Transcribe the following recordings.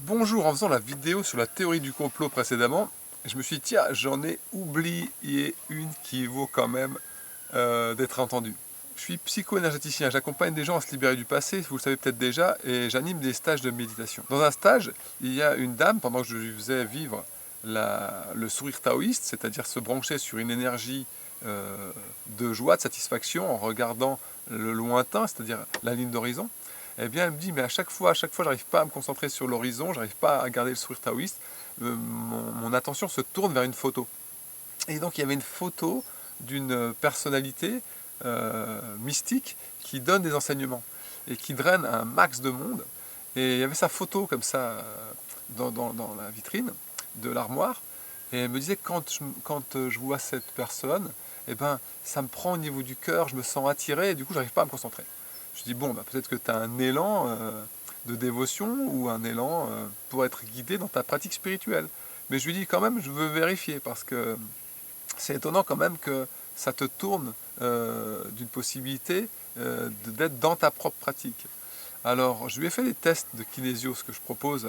Bonjour, en faisant la vidéo sur la théorie du complot précédemment, je me suis dit, tiens, j'en ai oublié une qui vaut quand même d'être entendue. Je suis psycho-énergéticien, j'accompagne des gens à se libérer du passé, vous le savez peut-être déjà, et j'anime des stages de méditation. Dans un stage, il y a une dame, pendant que je lui faisais vivre le sourire taoïste, c'est-à-dire se brancher sur une énergie de joie, de satisfaction, en regardant le lointain, c'est-à-dire la ligne d'horizon. Eh bien, elle me dit, mais à chaque fois, j'arrive pas à me concentrer sur l'horizon, j'arrive pas à garder le sourire taoïste, mon attention se tourne vers une photo. Et donc, il y avait une photo d'une personnalité mystique qui donne des enseignements et qui draine un max de monde. Et il y avait sa photo comme ça dans la vitrine de l'armoire. Et elle me disait, quand je vois cette personne, eh ben, ça me prend au niveau du cœur, je me sens attiré et du coup, j'arrive pas à me concentrer. Je dis, bon, bah, peut-être que tu as un élan de dévotion ou un élan pour être guidé dans ta pratique spirituelle. Mais je lui dis quand même, je veux vérifier parce que c'est étonnant quand même que ça te tourne d'une possibilité d'être dans ta propre pratique. Alors, je lui ai fait des tests de kinésio, ce que je propose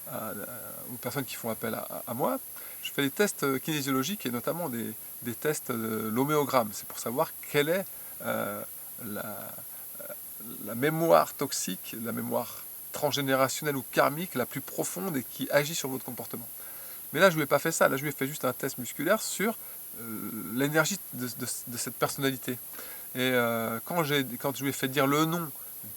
aux personnes qui font appel à moi. Je fais des tests kinésiologiques et notamment des tests de l'homéogramme. C'est pour savoir quelle est la, la mémoire toxique, la mémoire transgénérationnelle ou karmique la plus profonde et qui agit sur votre comportement. Mais là, je ne lui ai pas fait ça. Là, je lui ai fait juste un test musculaire sur l'énergie de cette personnalité. Et quand je lui ai fait dire le nom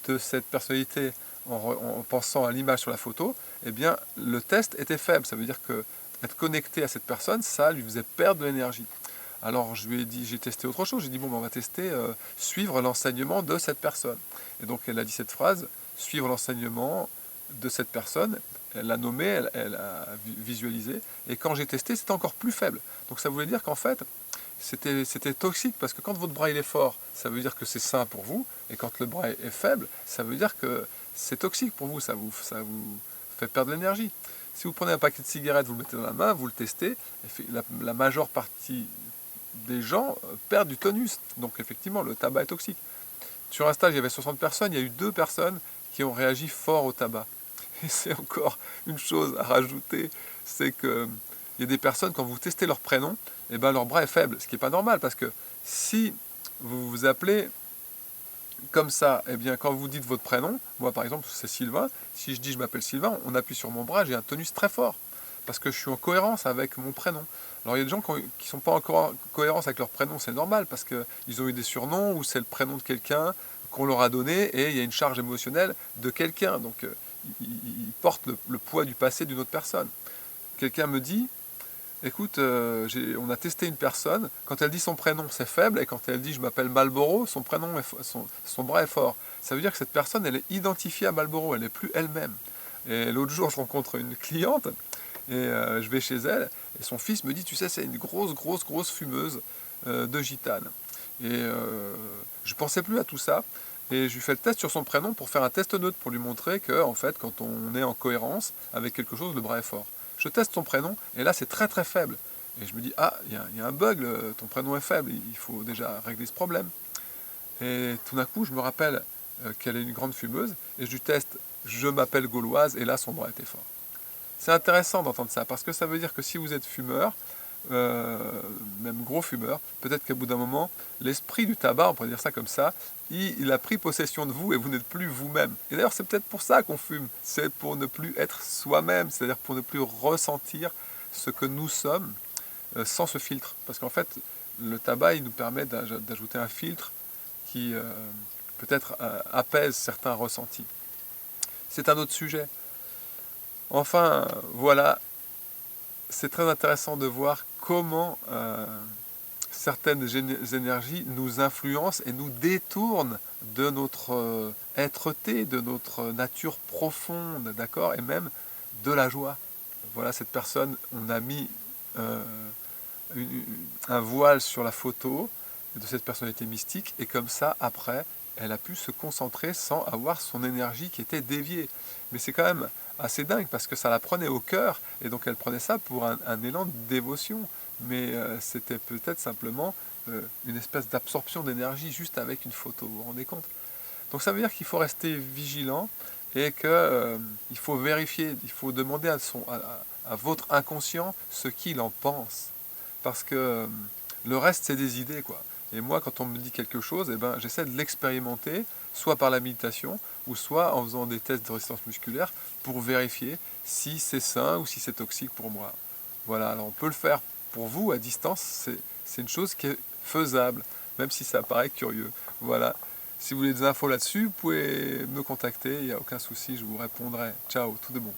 de cette personnalité en pensant à l'image sur la photo, eh bien, le test était faible. Ça veut dire que être connecté à cette personne, ça lui faisait perdre de l'énergie. Alors je lui ai dit, j'ai testé autre chose, j'ai dit bon ben, on va tester suivre l'enseignement de cette personne. Et donc elle a dit cette phrase, suivre l'enseignement de cette personne, elle l'a nommé, elle a visualisé, et quand j'ai testé c'était encore plus faible. Donc ça voulait dire qu'en fait c'était toxique, parce que quand votre bras il est fort, ça veut dire que c'est sain pour vous, et quand le bras est faible, ça veut dire que c'est toxique pour vous, ça vous fait perdre de l'énergie. Si vous prenez un paquet de cigarettes, vous le mettez dans la main, vous le testez, et la majeure partie des gens perdent du tonus. Donc effectivement, le tabac est toxique. Sur un stage, il y avait 60 personnes, il y a eu 2 personnes qui ont réagi fort au tabac. Et c'est encore une chose à rajouter, c'est que il y a des personnes, quand vous testez leur prénom, et ben leur bras est faible, ce qui n'est pas normal, parce que si vous vous appelez comme ça, et bien quand vous dites votre prénom, moi par exemple c'est Sylvain, si je dis je m'appelle Sylvain, on appuie sur mon bras, j'ai un tonus très fort, parce que je suis en cohérence avec mon prénom. Alors il y a des gens qui ne sont pas en cohérence avec leur prénom, c'est normal, parce qu'ils ont eu des surnoms, ou c'est le prénom de quelqu'un qu'on leur a donné, et il y a une charge émotionnelle de quelqu'un, donc ils portent le poids du passé d'une autre personne. Quelqu'un me dit, écoute, on a testé une personne, quand elle dit son prénom c'est faible, et quand elle dit je m'appelle Malboro, son bras est fort. Ça veut dire que cette personne elle est identifiée à Malboro, elle n'est plus elle-même. Et l'autre jour je rencontre une cliente, et je vais chez elle, et son fils me dit, tu sais, c'est une grosse fumeuse de gitane. Et je pensais plus à tout ça, et je lui fais le test sur son prénom pour faire un test neutre, pour lui montrer que, en fait, quand on est en cohérence avec quelque chose, le bras est fort. Je teste son prénom, et là c'est très faible. Et je me dis, ah, il y a un bug, ton prénom est faible, il faut déjà régler ce problème. Et tout d'un coup, je me rappelle qu'elle est une grande fumeuse, et je lui teste, je m'appelle Gauloise, et là son bras était fort. C'est intéressant d'entendre ça, parce que ça veut dire que si vous êtes fumeur, même gros fumeur, peut-être qu'à bout d'un moment, l'esprit du tabac, on pourrait dire ça comme ça, il a pris possession de vous et vous n'êtes plus vous-même. Et d'ailleurs, c'est peut-être pour ça qu'on fume, c'est pour ne plus être soi-même, c'est-à-dire pour ne plus ressentir ce que nous sommes sans ce filtre. Parce qu'en fait, le tabac, il nous permet d'ajouter un filtre qui peut-être apaise certains ressentis. C'est un autre sujet. Enfin, voilà, c'est très intéressant de voir comment certaines énergies nous influencent et nous détournent de notre être-té, de notre nature profonde, d'accord, et même de la joie. Voilà, cette personne, on a mis euh, un voile sur la photo de cette personnalité mystique, et comme ça, après, elle a pu se concentrer sans avoir son énergie qui était déviée. Mais c'est quand même assez dingue, parce que ça la prenait au cœur, et donc elle prenait ça pour un élan de dévotion. Mais c'était peut-être simplement une espèce d'absorption d'énergie juste avec une photo, vous vous rendez compte? Donc ça veut dire qu'il faut rester vigilant, et que il faut vérifier, il faut demander à votre inconscient ce qu'il en pense. Parce que le reste, c'est des idées, quoi. Et moi, quand on me dit quelque chose, eh ben, j'essaie de l'expérimenter, soit par la méditation, ou soit en faisant des tests de résistance musculaire pour vérifier si c'est sain ou si c'est toxique pour moi. Voilà, alors on peut le faire pour vous à distance, c'est une chose qui est faisable, même si ça paraît curieux. Voilà, si vous voulez des infos là-dessus, vous pouvez me contacter, il n'y a aucun souci, je vous répondrai. Ciao, tout de bon.